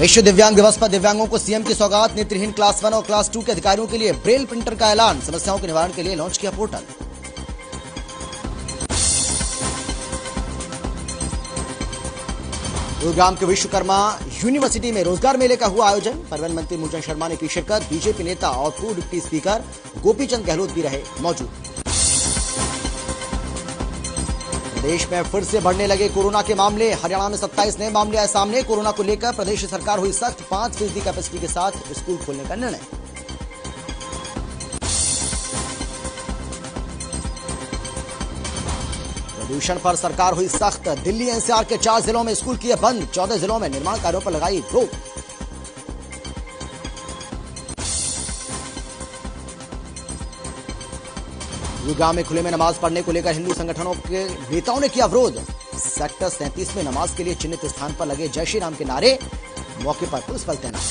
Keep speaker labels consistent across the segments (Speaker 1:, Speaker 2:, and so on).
Speaker 1: विश्व दिव्यांग दिवस पर दिव्यांगों को सीएम की सौगात। नेत्रहीन क्लास 1 और क्लास 2 के अधिकारियों के लिए ब्रेल प्रिंटर का ऐलान। समस्याओं के निवारण के लिए लॉन्च किया पोर्टल। गुरुग्राम के विश्वकर्मा यूनिवर्सिटी में रोजगार मेले का हुआ आयोजन। परिवहन मंत्री मूलचंद शर्मा ने की शिरकत। बीजेपी नेता और पूर्व डिप्टी स्पीकर गोपीचंद गहलोत भी रहे मौजूद। प्रदेश में फिर से बढ़ने लगे कोरोना के मामले। हरियाणा में 27 नए मामले आए सामने। कोरोना को लेकर प्रदेश सरकार हुई सख्त। 5% कैपेसिटी के साथ स्कूल खोलने का निर्णय। प्रदूषण पर सरकार हुई सख्त। दिल्ली एनसीआर के 4 जिलों में स्कूल किए बंद। 14 जिलों में निर्माण कार्यों पर लगाई रोक। गुरुग्राम में खुले में नमाज पढ़ने को लेकर हिंदू संगठनों के नेताओं ने किया विरोध। सेक्टर 37 में नमाज के लिए चिन्हित स्थान पर लगे जय श्री राम के नारे। मौके पर पुलिस बल तैनात।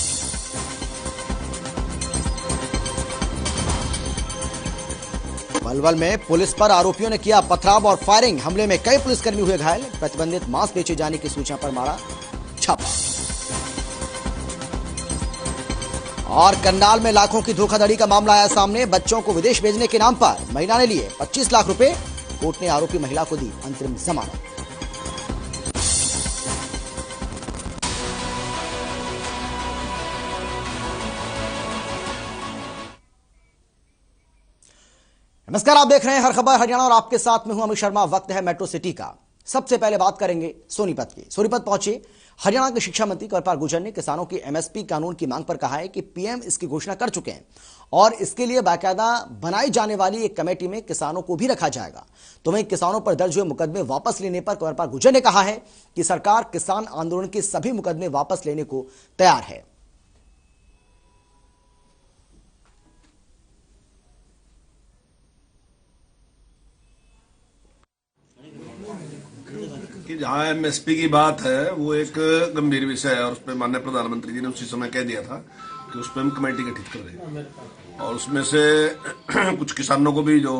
Speaker 1: पलवल में पुलिस पर आरोपियों ने किया पथराव और फायरिंग। हमले में कई पुलिसकर्मी हुए घायल। प्रतिबंधित मांस बेचे जाने की सूचना पर मारा छापा। और करनाल में लाखों की धोखाधड़ी का मामला आया सामने। बच्चों को विदेश भेजने के नाम पर महिला ने लिए 25 लाख रुपए। कोर्ट ने आरोपी महिला को दी अंतरिम जमानत। नमस्कार, आप देख रहे हैं हर खबर हरियाणा और आपके साथ में हूं अमित शर्मा। वक्त है मेट्रो सिटी का। सबसे पहले बात करेंगे सोनीपत की। सोनीपत पहुंचे हरियाणा के शिक्षा मंत्री कंवरपाल गुर्जर ने किसानों की एमएसपी कानून की मांग पर कहा है कि पीएम इसकी घोषणा कर चुके हैं और इसके लिए बाकायदा बनाई जाने वाली एक कमेटी में किसानों को भी रखा जाएगा। तो वहीं किसानों पर दर्ज हुए मुकदमे वापस लेने पर कंवरपाल गुर्जर ने कहा है कि सरकार किसान आंदोलन के सभी मुकदमे वापस लेने को तैयार है।
Speaker 2: कि जहां एमएसपी की बात है वो एक गंभीर विषय है और उस पर माननीय प्रधानमंत्री जी ने उसी समय कह दिया था कि उस पर हम कमेटी गठित कर रहे हैं और उसमें से कुछ किसानों को भी जो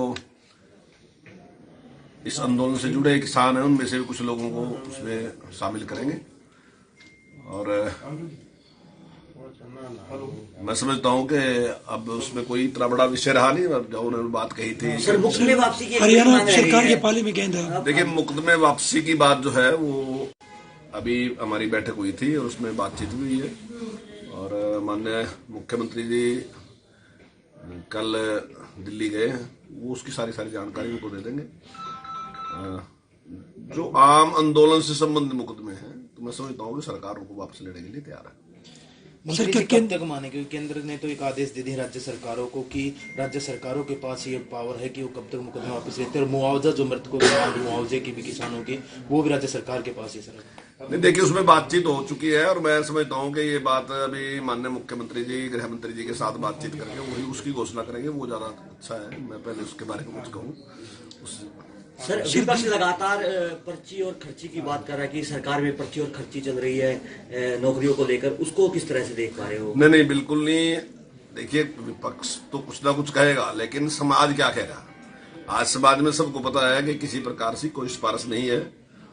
Speaker 2: इस आंदोलन से जुड़े किसान हैं उनमें से भी कुछ लोगों को उसमें शामिल करेंगे। और मैं समझता हूं कि अब उसमें कोई इतना बड़ा विषय रहा नहीं। अब जो उन्होंने बात कही थी
Speaker 3: सर, मुकदमे वापसी की
Speaker 4: हरियाणा सरकार के पाले में गेंद है।
Speaker 2: देखिए, मुकदमे वापसी की बात जो है वो अभी हमारी बैठक हुई थी और उसमें बातचीत हुई है और माननीय मुख्यमंत्री जी कल दिल्ली गए हैं। वो उसकी सारी जानकारी उनको दे देंगे। जो आम आंदोलन से संबंधित मुकदमे हैं तो मैं समझता हूँ कि सरकार उनको वापस लेने के लिए तैयार है।
Speaker 5: मंत्री जी कब तक माने, क्योंकि केंद्र ने तो एक आदेश दे दिए राज्य सरकारों को कि राज्य सरकारों के पास ये पावर है कि वो कब तक मुकदमा वापस लेते हैं और मुआवजा जो मृतकों के मुआवजे की भी किसानों की वो भी राज्य सरकार के पास है। सर
Speaker 2: नहीं, देखिए, उसमें बातचीत हो चुकी है और मैं समझता हूँ कि ये बात अभी माननीय मुख्यमंत्री जी गृह मंत्री जी के साथ बातचीत करके वही उसकी घोषणा करेंगे। वो ज्यादा अच्छा है। मैं पहले उसके बारे में कुछ कहूँ।
Speaker 3: सर, विपक्ष लगातार पर्ची और खर्ची की बात कर रहा है कि सरकार में पर्ची और खर्ची चल रही है नौकरियों को लेकर। उसको किस तरह से देख पा रहे हो?
Speaker 2: नहीं, बिल्कुल नहीं। देखिए, विपक्ष तो कुछ ना कुछ कहेगा, लेकिन समाज क्या कहेगा? आज समाज में सबको पता है कि किसी प्रकार से कोई सिफारिश नहीं है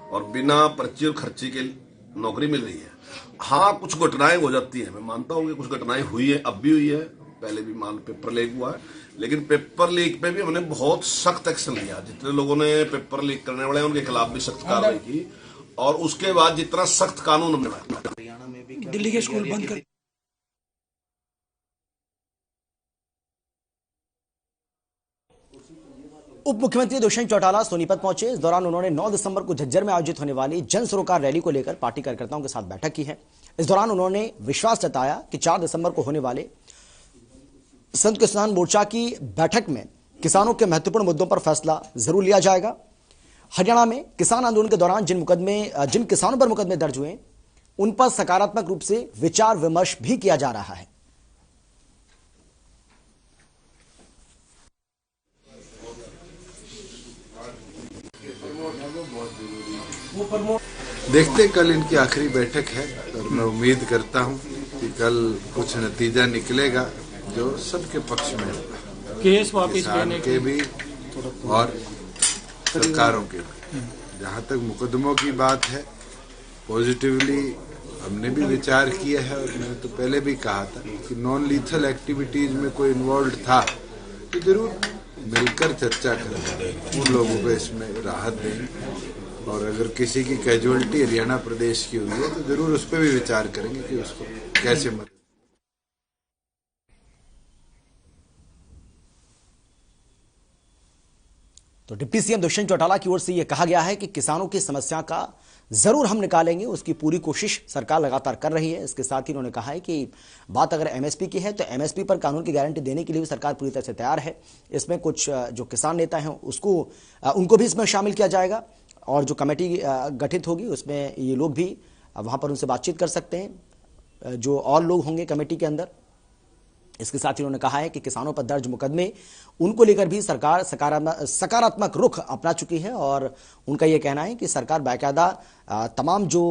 Speaker 2: और बिना पर्ची और खर्ची के नौकरी मिल रही है। हाँ, कुछ घटनाएं हो जाती है। मैं मानता हूँ कि कुछ घटनाएं हुई है, अब भी हुई है, पहले भी मान पेपर लीक हुआ है, लेकिन पेपर लीक पे भी हमने बहुत सख्त एक्शन लिया। जितने लोगों ने पेपर लीक करने वाले हैं उनके खिलाफ भी सख्त कार्रवाई की और उसके बाद जितना सख्त कानून हमने बनाया।
Speaker 5: हरियाणा में भी
Speaker 4: दिल्ली के स्कूल बंद कर।
Speaker 1: उप मुख्यमंत्री दुष्यंत चौटाला सोनीपत पहुंचे। इस दौरान उन्होंने 9 दिसंबर को झज्जर में आयोजित होने वाली जन सरोकार रैली को लेकर पार्टी कार्यकर्ताओं के साथ बैठक की है। इस दौरान उन्होंने विश्वास जताया कि 4 दिसंबर को होने वाले संयुक्त किसान मोर्चा की बैठक में किसानों के महत्वपूर्ण मुद्दों पर फैसला जरूर लिया जाएगा। हरियाणा में किसान आंदोलन के दौरान जिन किसानों पर मुकदमे दर्ज हुए उन पर सकारात्मक रूप से विचार विमर्श भी किया जा रहा है।
Speaker 6: देखते कल इनकी आखिरी बैठक है और मैं उम्मीद करता हूं कि कल कुछ नतीजा निकलेगा जो सबके पक्ष में होगा,
Speaker 4: केस वापस
Speaker 6: किसान के भी और सरकारों के भी। जहां तक मुकदमों की बात है, पॉजिटिवली हमने भी विचार किया है और मैंने तो पहले भी कहा था कि नॉन लीथल एक्टिविटीज में कोई इन्वॉल्व था तो जरूर मिलकर चर्चा करेंगे, उन लोगों को इसमें राहत देंगे और अगर किसी की कैजुअलिटी हरियाणा प्रदेश की हुई है तो जरूर उस पर भी विचार करेंगे कि उसको कैसे मदद।
Speaker 1: तो डिप्टी सीएम दुष्यंत चौटाला की ओर से यह कहा गया है कि किसानों की समस्या का जरूर हम निकालेंगे, उसकी पूरी कोशिश सरकार लगातार कर रही है। इसके साथ ही उन्होंने कहा है कि बात अगर एमएसपी की है तो एमएसपी पर कानून की गारंटी देने के लिए भी सरकार पूरी तरह से तैयार है। इसमें कुछ जो किसान नेता हैं उनको भी इसमें शामिल किया जाएगा और जो कमेटी गठित होगी उसमें ये लोग भी वहां पर उनसे बातचीत कर सकते हैं, जो और लोग होंगे कमेटी के अंदर। इसके साथ ही उन्होंने कहा है कि किसानों पर दर्ज मुकदमे उनको लेकर भी सरकार सकारात्मक रुख अपना चुकी है और उनका यह कहना है कि सरकार बाकायदा तमाम जो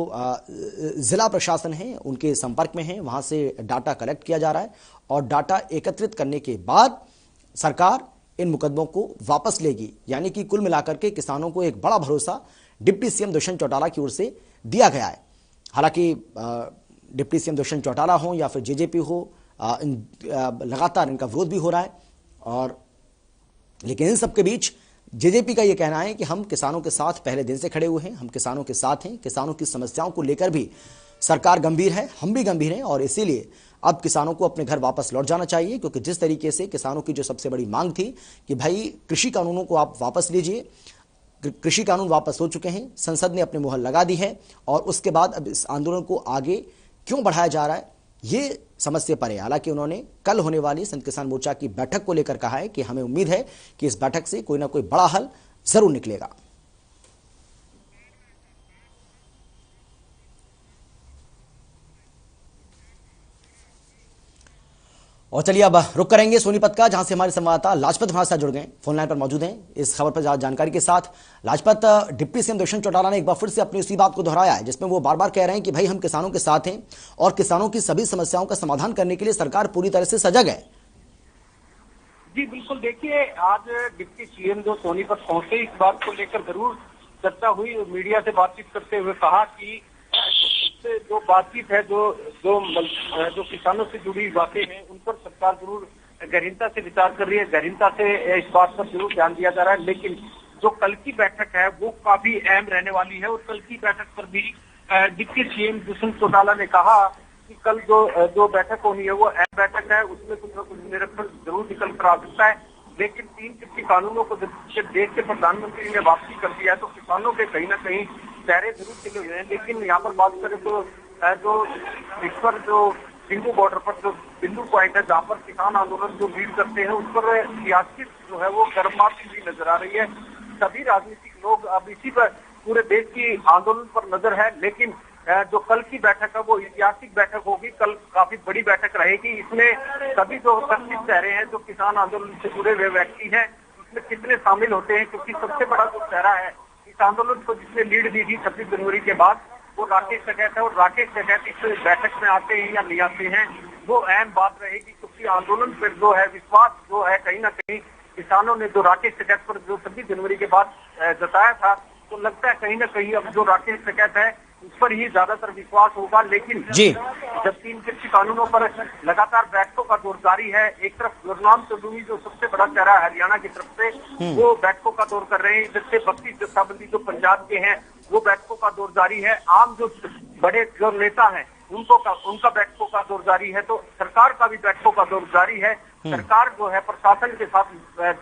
Speaker 1: जिला प्रशासन है उनके संपर्क में है, वहां से डाटा कलेक्ट किया जा रहा है और डाटा एकत्रित करने के बाद सरकार इन मुकदमों को वापस लेगी। यानी कि कुल मिलाकर के किसानों को एक बड़ा भरोसा डिप्टी सीएम दुष्यंत चौटाला की ओर से दिया गया है। हालांकि डिप्टी सीएम दुष्यंत चौटाला हो या फिर जेजेपी हो, लगातार इनका विरोध भी हो रहा है और लेकिन इन सबके बीच जेजेपी का यह कहना है कि हम किसानों के साथ पहले दिन से खड़े हुए हैं, हम किसानों के साथ हैं, किसानों की समस्याओं को लेकर भी सरकार गंभीर है, हम भी गंभीर हैं और इसीलिए अब किसानों को अपने घर वापस लौट जाना चाहिए। क्योंकि जिस तरीके से किसानों की जो सबसे बड़ी मांग थी कि भाई कृषि कानूनों को आप वापस लीजिए, कृषि कानून वापस हो चुके हैं, संसद ने अपनी मुहर लगा दी है और उसके बाद अब इस आंदोलन को आगे क्यों बढ़ाया जा रहा है ये समझ पर है। हालांकि उन्होंने कल होने वाली संत किसान मोर्चा की बैठक को लेकर कहा है कि हमें उम्मीद है कि इस बैठक से कोई ना कोई बड़ा हल जरूर निकलेगा। और चलिए अब रुक करेंगे सोनीपत का, जहां से हमारे संवाददाता लाजपत हमारे साथ जुड़ गए, फोन लाइन पर मौजूद हैं इस खबर पर जानकारी के साथ। लाजपत, डिप्टी सीएम दुष्यंत चौटाला ने एक बार फिर से अपनी उसी बात को दोहराया है जिसमें वो बार बार कह रहे हैं कि भाई हम किसानों के साथ हैं और किसानों की सभी समस्याओं का समाधान करने के लिए सरकार पूरी तरह से सजग है।
Speaker 7: जी बिल्कुल, देखिए आज डिप्टी सीएम जो सोनीपत पहुंचे इस बात को लेकर जरूर चर्चा हुई। मीडिया से बातचीत करते हुए कहा कि जो बातचीत है जो किसानों से जुड़ी बातें हैं उन पर सरकार जरूर गहनता से विचार कर रही है, गहनता से इस बात पर जरूर ध्यान दिया जा रहा है। लेकिन जो कल की बैठक है वो काफी अहम रहने वाली है और कल की बैठक पर भी डिप्टी सीएम दुष्यंत चौटाला ने कहा कि कल जो बैठक होनी है वो अहम बैठक है, उसमें कुछ न कुछ निरीक्षण जरूर निकल कर आ सकता है। लेकिन 3 कृषि कानूनों को जब देश के प्रधानमंत्री ने वापसी कर दिया है तो किसानों के कहीं ना कहीं चेहरे जरूर खिले हुए हैं। लेकिन यहाँ पर बात करें तो जो इस पर जो सिंधु बॉर्डर पर जो बिंदु पॉइंट है जहाँ पर किसान आंदोलन जो लीड करते हैं उस पर सियासी जो है वो गर्माती हुई नजर आ रही है। सभी राजनीतिक लोग अब इसी पर पूरे देश की आंदोलन पर नजर है। लेकिन जो कल की बैठक है वो ऐतिहासिक बैठक होगी, कल काफी बड़ी बैठक रहेगी। इसमें सभी जो उपस्थित चेहरे हैं जो किसान आंदोलन से जुड़े हुए व्यक्ति हैं इसमें कितने शामिल होते हैं, क्योंकि सबसे बड़ा जो चेहरा है इस आंदोलन को जिसने लीड दी थी 26 जनवरी के बाद वो राकेश टिकैत है और राकेश टिकैत इस बैठक में आते हैं या नहीं आते हैं वो अहम बात रहेगी। क्योंकि आंदोलन पर जो है विश्वास जो है कहीं ना कहीं किसानों ने जो राकेश टिकैत पर जो 26 जनवरी के बाद जताया था तो लगता है कहीं ना कहीं अब जो राकेश टिकैत है उस पर ही ज्यादातर विश्वास होगा। लेकिन जब 3 कृषि कानूनों पर लगातार बैठकों का दौर जारी है, एक तरफ गुरनाम चौधरी जो सबसे बड़ा चेहरा है हरियाणा की तरफ से वो बैठकों का दौर कर रहे हैं, जिससे बख्शी जत्थाबंदी जो पंजाब के हैं वो बैठकों का दौर जारी है। आम जो बड़े जो नेता हैं उनका बैठकों का दौर जारी है, तो सरकार का भी बैठकों का दौर जारी है। सरकार जो है प्रशासन के साथ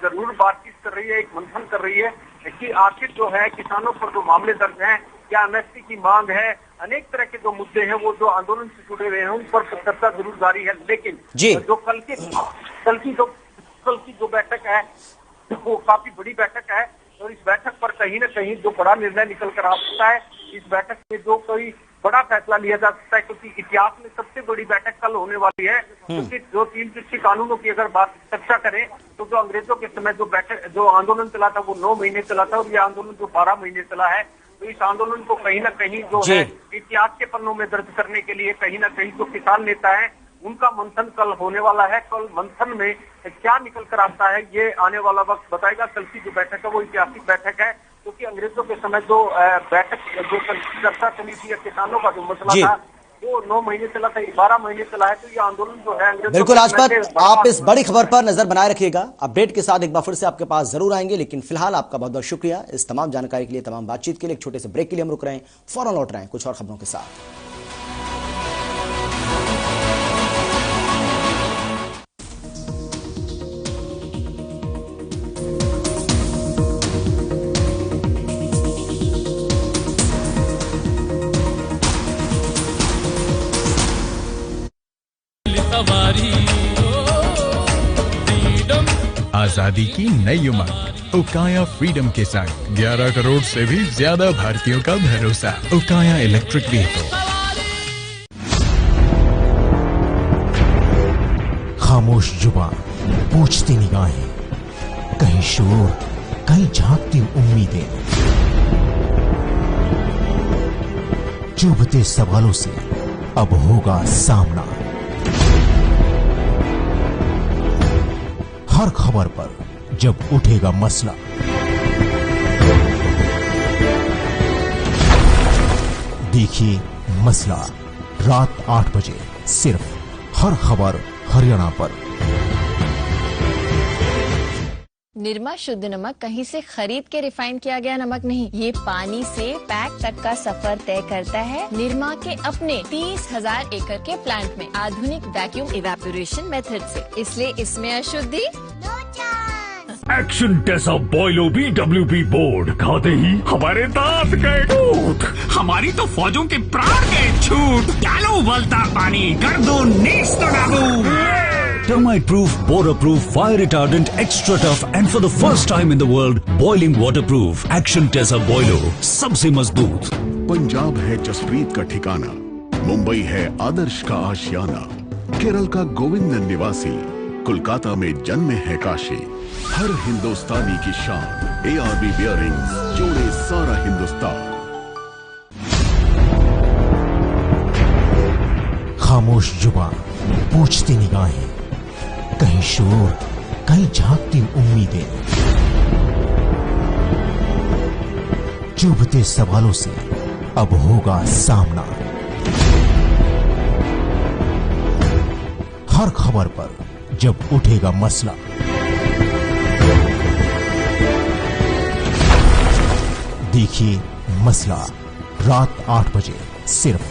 Speaker 7: जरूर बातचीत कर रही है, एक मंथन कर रही है कि आखिर जो है किसानों पर जो मामले दर्ज हैं, क्या एमएसपी की मांग है, अनेक तरह के जो मुद्दे हैं वो जो आंदोलन से जुड़े हुए हैं उन पर चर्चा जरूर जारी है। लेकिन जो कल की जो बैठक है वो काफी बड़ी बैठक है और इस बैठक पर कहीं न कहीं जो बड़ा निर्णय निकल कर आ सकता है। इस बैठक में जो कोई बड़ा फैसला लिया जा सकता है, क्योंकि इतिहास में सबसे बड़ी बैठक कल होने वाली है। क्योंकि जो 3 कृषि कानूनों की अगर बात चर्चा करें तो जो अंग्रेजों के समय जो आंदोलन चला था वो 9 महीने चला था और ये आंदोलन जो 12 महीने चला है, तो इस आंदोलन को कहीं ना कहीं जो है इतिहास के पन्नों में दर्ज करने के लिए कहीं ना कहीं जो किसान नेता है उनका मंथन कल होने वाला है। कल मंथन में क्या निकल कर आता है ये आने वाला वक्त बताएगा। कल की जो बैठक है वो ऐतिहासिक बैठक है, क्योंकि अंग्रेजों के समय जो बैठक जो चर्चा चली थी किसानों का जो मसला था वो 9 महीने चला था, 12 महीने चला है। तो ये आंदोलन जो है
Speaker 1: बिल्कुल राजपथ, आप इस बड़ी खबर पर नजर बनाए रखिएगा। अपडेट के साथ एक बार फिर से आपके पास जरूर आएंगे, लेकिन फिलहाल आपका बहुत बहुत शुक्रिया इस तमाम जानकारी के लिए, तमाम बातचीत के लिए। एक छोटे से ब्रेक के लिए हम रुक रहे हैं, फौरन लौट रहे हैं कुछ और खबरों के साथ।
Speaker 8: आजादी की नई उमंग उकाया फ्रीडम के संग 11 करोड़ से भी ज्यादा भारतीयों का भरोसा। उकाया इलेक्ट्रिक व्हीकल।
Speaker 9: खामोश जुबान, पूछती निगाहें, कहीं शोर, कहीं झांकती उम्मीदें, चुभते सवालों से अब होगा सामना। हर खबर पर जब उठेगा मसला, देखिए मसला रात 8 बजे सिर्फ हर खबर हरियाणा पर।
Speaker 10: निरमा शुद्ध नमक कहीं से खरीद के रिफाइन किया गया नमक नहीं, ये पानी से पैक तक का सफर तय करता है निरमा के अपने 30,000 एकड़ के प्लांट में आधुनिक वैक्यूम इवेपोरेशन मेथड से, इसलिए इसमें अशुद्धि।
Speaker 11: एक्शन टेसा बॉयलो BWP बोर्ड खाते ही हमारे दांत गए टूट, हमारी तो फौजों के प्राण गए छूट। डालो उबलता पानी, कर दो नीस तो नाबू।
Speaker 12: Termite proof, border proof, fire retardant, extra tough and for the first time in the world, boiling waterproof. Action Tesa Boilo, सबसे मजबूत।
Speaker 13: पंजाब है जसप्रीत का ठिकाना, मुंबई है आदर्श का आशियाना, केरल का गोविंद निवासी, कोलकाता में जन्मे है काशी। हर हिंदुस्तानी की शान, ARB बियरिंग्स जोड़े सारा हिंदुस्तान।
Speaker 9: खामोश जुबान, पूछती निगाहें, कहीं शोर, कहीं झांकती उम्मीदें, चुभते सवालों से अब होगा सामना। हर खबर पर जब उठेगा मसला, देखिए मसला रात 8 बजे सिर्फ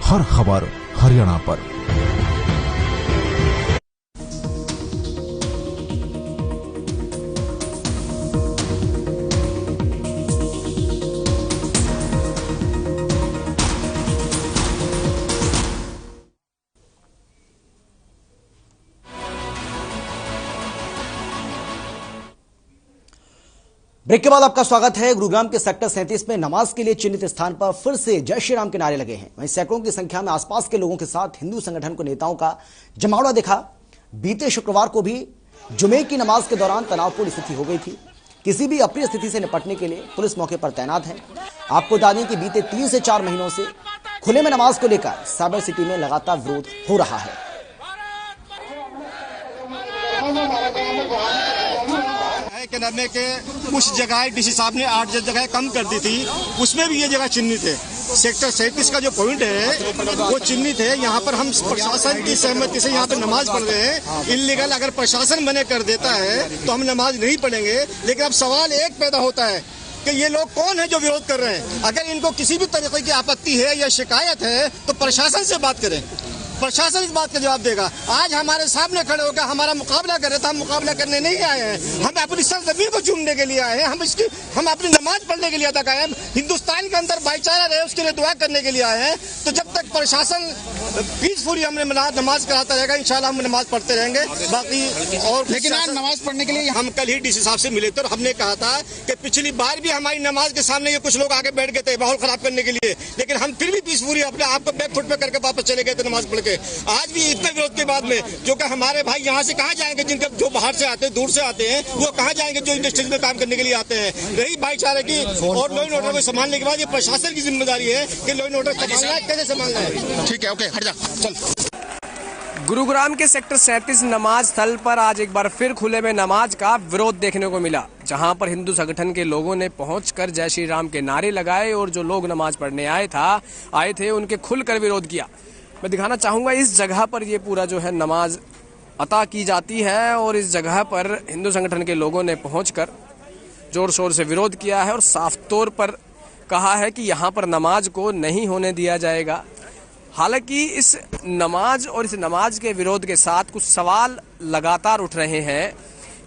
Speaker 9: हर खबर हरियाणा पर।
Speaker 1: ब्रेक के बाद आपका स्वागत है। गुरुग्राम के सेक्टर 37 में नमाज के लिए चिन्हित स्थान पर फिर से जय श्री राम के नारे लगे हैं। वहीं सैकड़ों की संख्या में आसपास के लोगों के साथ हिंदू संगठन के नेताओं का जमावड़ा दिखा। बीते शुक्रवार को भी जुमे की नमाज के दौरान तनावपूर्ण स्थिति हो गई थी। किसी भी अप्रिय स्थिति से निपटने के लिए पुलिस मौके पर तैनात है। आपको बता दें कि बीते 3 से 4 महीनों से खुले में नमाज को लेकर साइबर सिटी में लगातार विरोध हो रहा है।
Speaker 14: के कुछ जगह डीसी साहब ने 8 जगह कम कर दी थी, उसमें भी ये जगह चिन्हित है। सेक्टर 37 का जो पॉइंट है वो चिन्हित है। यहाँ पर हम प्रशासन की सहमति से यहाँ पे नमाज पढ़ रहे हैं। इल्लीगल अगर प्रशासन मना कर देता है तो हम नमाज नहीं पढ़ेंगे। लेकिन अब सवाल एक पैदा होता है कि ये लोग कौन है जो विरोध कर रहे हैं। अगर इनको किसी भी तरीके की आपत्ति है या शिकायत है तो प्रशासन से बात करें, प्रशासन इस बात का जवाब देगा। आज हमारे सामने खड़े होकर हमारा मुकाबला कर रहे थे, हम मुकाबला करने नहीं आए हैं। हम अपनी सरजमीन को चूमने के लिए आए हैं। हम अपनी नमाज पढ़ने के लिए अदा आए हैं। हिंदुस्तान के अंदर भाईचारा रहे उसके लिए दुआ करने के लिए आए हैं। तो जब तक प्रशासन पीसफुली हमने नमाज कराता रहेगा, इंशाल्लाह हम नमाज पढ़ते रहेंगे। बाकी और लेकिन आज नमाज पढ़ने के लिए हम कल ही डीसी साहब से मिले थे और हमने कहा था कि पिछली बार भी हमारी नमाज के सामने ये कुछ लोग आके बैठ गए थे माहौल खराब करने के लिए, लेकिन हम फिर भी पीसफुली अपने आप को बैक फुट पे करके वापस चले गए थे नमाज पढ़ के। आज भी इतने विरोध के बाद में क्योंकि हमारे भाई यहाँ से कहाँ जाएंगे, जिनके जो बाहर से आते हैं, दूर से आते हैं, वो कहाँ जाएंगे जो इंडस्ट्रीज में काम करने के लिए आते हैं। रही भाईचारे की और लॉ एंड ऑर्डर को संभालने के बाद ये प्रशासन की जिम्मेदारी है कि लॉ एंड ऑर्डर संभालना है, कैसे संभालना है। ठीक है, ओके, हट जा, चल।
Speaker 15: गुरुग्राम के सेक्टर 37 नमाज स्थल पर आज एक बार फिर खुले में नमाज का विरोध देखने को मिला, जहां पर हिंदू संगठन के लोगों ने पहुंचकर जय श्री राम के नारे लगाए और जो लोग नमाज पढ़ने आए थे उनके खुलकर विरोध किया। मैं दिखाना चाहूँगा इस जगह पर ये पूरा जो है नमाज अता की जाती है और इस जगह पर हिंदू संगठन के लोगों ने पहुंचकर जोर शोर से विरोध किया है और साफ तौर पर कहा है कि यहाँ पर नमाज को नहीं होने दिया जाएगा। हालांकि इस नमाज और इस नमाज के विरोध के साथ कुछ सवाल लगातार उठ रहे हैं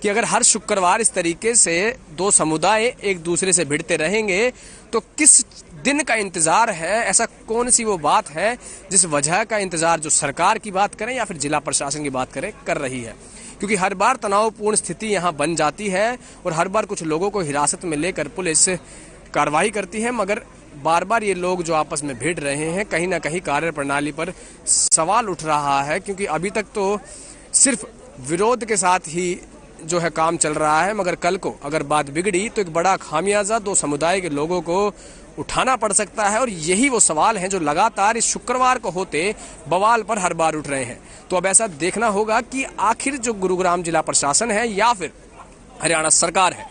Speaker 15: कि अगर हर शुक्रवार इस तरीके से दो समुदाय एक दूसरे से भिड़ते रहेंगे तो किस दिन का इंतजार है, ऐसा कौन सी वो बात है जिस वजह का इंतजार जो सरकार की बात करें या फिर जिला प्रशासन की बात करें कर रही है। क्योंकि हर बार तनावपूर्ण स्थिति यहाँ बन जाती है और हर बार कुछ लोगों को हिरासत में लेकर पुलिस कार्रवाई करती है, मगर बार बार ये लोग जो आपस में भिड़ रहे हैं कहीं ना कहीं कार्य प्रणाली पर सवाल उठ रहा है। क्योंकि अभी तक तो सिर्फ विरोध के साथ ही जो है काम चल रहा है, मगर कल को अगर बात बिगड़ी तो एक बड़ा खामियाजा दो समुदाय के लोगों को उठाना पड़ सकता है। और यही वो सवाल हैं जो लगातार इस शुक्रवार को होते बवाल पर हर बार उठ रहे हैं। तो अब ऐसा देखना होगा कि आखिर जो गुरुग्राम जिला प्रशासन है या फिर हरियाणा सरकार है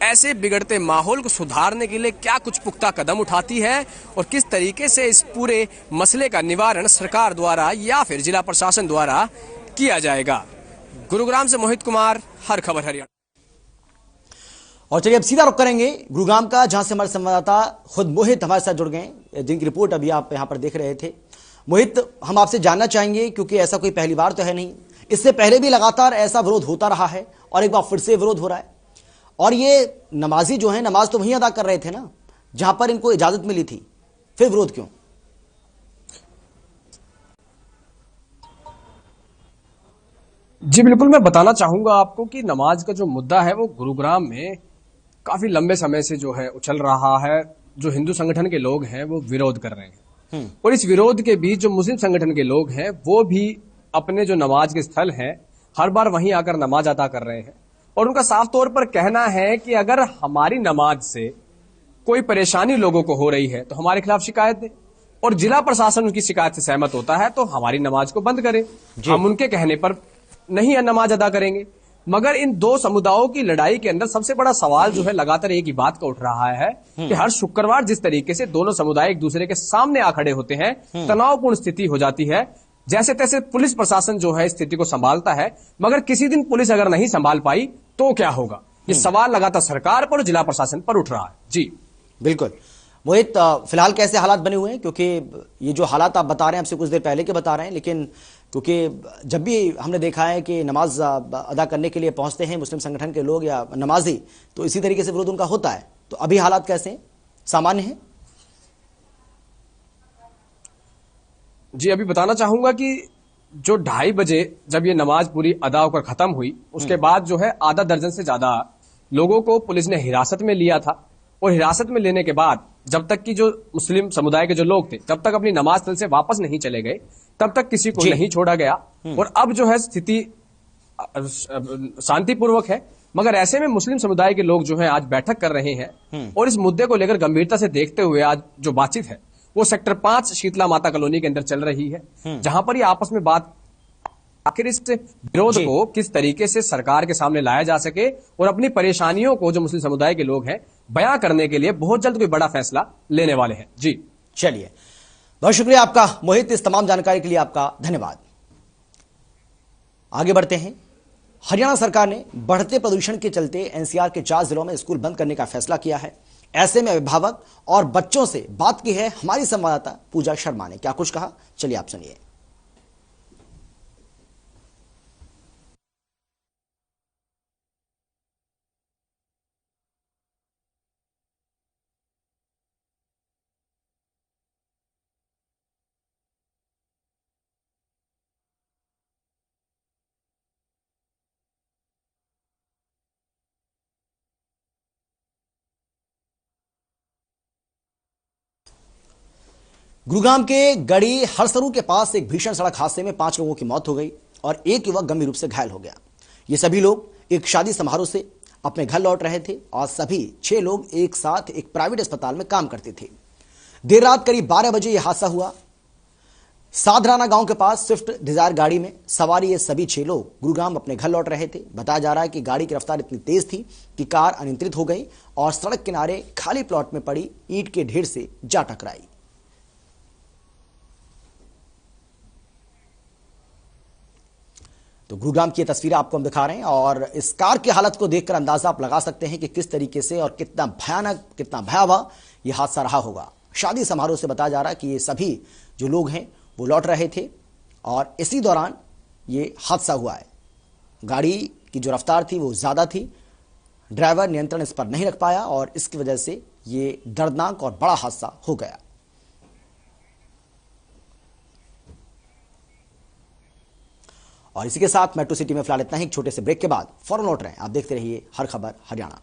Speaker 15: ऐसे बिगड़ते माहौल को सुधारने के लिए क्या कुछ पुख्ता कदम उठाती है और किस तरीके से इस पूरे मसले का निवारण सरकार द्वारा या फिर जिला प्रशासन द्वारा किया जाएगा। गुरुग्राम से मोहित कुमार, हर खबर हरियाणा।
Speaker 1: और चलिए अब सीधा रुख करेंगे गुरुग्राम का, जहां से हमारे संवाददाता खुद मोहित हमारे साथ जुड़ गए, जिनकी रिपोर्ट अभी आप यहां पर देख रहे थे। मोहित, हम आपसे जानना चाहेंगे क्योंकि ऐसा कोई पहली बार तो है नहीं, इससे पहले भी लगातार ऐसा विरोध होता रहा है और एक बार फिर से विरोध हो रहा है। और ये नमाजी जो है नमाज तो वहीं अदा कर रहे थे ना जहां पर इनको इजाजत मिली थी, फिर विरोध क्यों?
Speaker 15: जी बिल्कुल, मैं बताना चाहूंगा आपको कि नमाज का जो मुद्दा है वो गुरुग्राम में काफी लंबे समय से जो है उछल रहा है। जो हिंदू संगठन के लोग हैं वो विरोध कर रहे हैं और इस विरोध के बीच जो मुस्लिम संगठन के लोग हैं वो भी अपने जो नमाज के स्थल हैं हर बार वहीं आकर नमाज अदा कर रहे हैं। और उनका साफ तौर पर कहना है कि अगर हमारी नमाज से कोई परेशानी लोगों को हो रही है तो हमारे खिलाफ शिकायत दें और जिला प्रशासन उनकी शिकायत से सहमत होता है तो हमारी नमाज को बंद करें। हम उनके कहने पर नहीं नमाज अदा करेंगे। मगर इन दो समुदायों की लड़ाई के अंदर सबसे बड़ा सवाल जो है लगातार एक ही बात का उठ रहा है कि हर शुक्रवार जिस तरीके से दोनों समुदाय एक दूसरे के सामने आ खड़े होते हैं, तनावपूर्ण स्थिति हो जाती है। जैसे तैसे पुलिस प्रशासन जो है स्थिति को संभालता है, मगर किसी दिन पुलिस अगर नहीं संभाल पाई तो क्या होगा? ये सवाल लगातार सरकार पर और जिला प्रशासन पर उठ रहा है। जी
Speaker 1: बिल्कुल मोहित, फिलहाल कैसे हालात बने हुए हैं? क्योंकि ये जो हालात आप बता रहे हैं आपसे कुछ देर पहले के बता रहे हैं, लेकिन क्योंकि जब भी हमने देखा है कि नमाज अदा करने के लिए पहुंचते हैं मुस्लिम संगठन के लोग या नमाजी, तो इसी तरीके से विरोध उनका होता है। तो अभी हालात कैसे हैं? सामान्य हैं?
Speaker 15: जी अभी बताना चाहूंगा कि जो 2:30 बजे जब ये नमाज पूरी अदा होकर खत्म हुई उसके बाद जो है आधा दर्जन से ज्यादा लोगों को पुलिस ने हिरासत में लिया था। और हिरासत में लेने के बाद जब तक कि जो मुस्लिम समुदाय के जो लोग थे जब तक अपनी नमाज स्थल से वापस नहीं चले गए तब तक किसी को नहीं छोड़ा गया। और अब जो है स्थिति शांतिपूर्वक है, मगर ऐसे में मुस्लिम समुदाय के लोग जो है आज बैठक कर रहे हैं और इस मुद्दे को लेकर गंभीरता से देखते हुए आज जो बातचीत है वो सेक्टर 5 शीतला माता कॉलोनी के अंदर चल रही है, जहां पर ये आपस में बात आखिर इस विरोध को किस तरीके से सरकार के सामने लाया जा सके और अपनी परेशानियों को जो मुस्लिम समुदाय के लोग हैं बयां करने के लिए बहुत जल्द कोई बड़ा फैसला लेने वाले हैं। जी
Speaker 1: चलिए, बहुत शुक्रिया आपका मोहित, इस तमाम जानकारी के लिए आपका धन्यवाद। आगे बढ़ते हैं। हरियाणा सरकार ने बढ़ते प्रदूषण के चलते एनसीआर के 4 जिलों में स्कूल बंद करने का फैसला किया है। ऐसे में अभिभावक और बच्चों से बात की है हमारी संवाददाता पूजा शर्मा ने। क्या कुछ कहा, चलिए आप सुनिए। गुरुग्राम के गढ़ी हरसरू के पास एक भीषण सड़क हादसे में 5 लोगों की मौत हो गई और एक युवक गंभीर रूप से घायल हो गया। ये सभी लोग एक शादी समारोह से अपने घर लौट रहे थे और सभी 6 लोग एक साथ एक प्राइवेट अस्पताल में काम करते थे। देर रात करीब 12 बजे यह हादसा हुआ। साधराना गांव के पास स्विफ्ट डिजायर गाड़ी में सवार ये सभी 6 लोग गुरुग्राम अपने घर लौट रहे थे। बताया जा रहा है कि गाड़ी की रफ्तार इतनी तेज थी कि कार अनियंत्रित हो गई और सड़क किनारे खाली प्लॉट में पड़ी ईंट के ढेर से जा टकराई। तो गुरुग्राम की ये तस्वीरें आपको हम दिखा रहे हैं और इस कार की हालत को देखकर अंदाजा आप लगा सकते हैं कि किस तरीके से और कितना भयानक, कितना भयावह यह हादसा रहा होगा। शादी समारोह से बताया जा रहा है कि ये सभी जो लोग हैं वो लौट रहे थे और इसी दौरान ये हादसा हुआ है। गाड़ी की जो रफ्तार थी वो ज्यादा थी, ड्राइवर नियंत्रण इस पर नहीं रख पाया और इसकी वजह से ये दर्दनाक और बड़ा हादसा हो गया। और इसी के साथ मेट्रो सिटी में फिलहाल इतना ही। एक छोटे से ब्रेक के बाद फौरन लौट रहे हैं। आप देखते रहिए हर खबर हरियाणा।